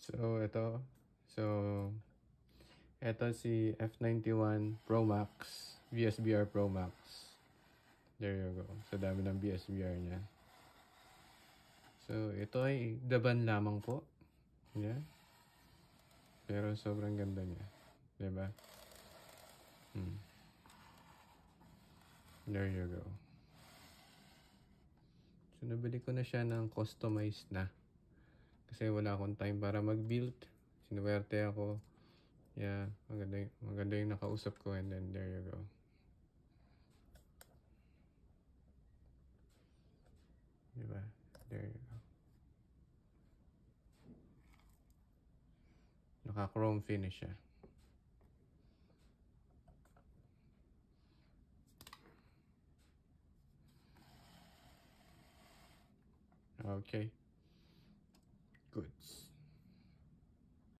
So, ito. So, ito si F91 Pro Max. VSBR Pro Max. There you go. Sa dami ng VSBR niya. So, ito ay daban lamang po. Yan. Pero sobrang ganda niya. Diba? There you go. So, nabili ko na siya ng customized na. Kasi wala akong time para mag-build. Sinuwerte ako. Yeah, maganda yung nakausap ko, and then there you go. Diba? There you go. Naka-chrome finish siya. Okay. Goods.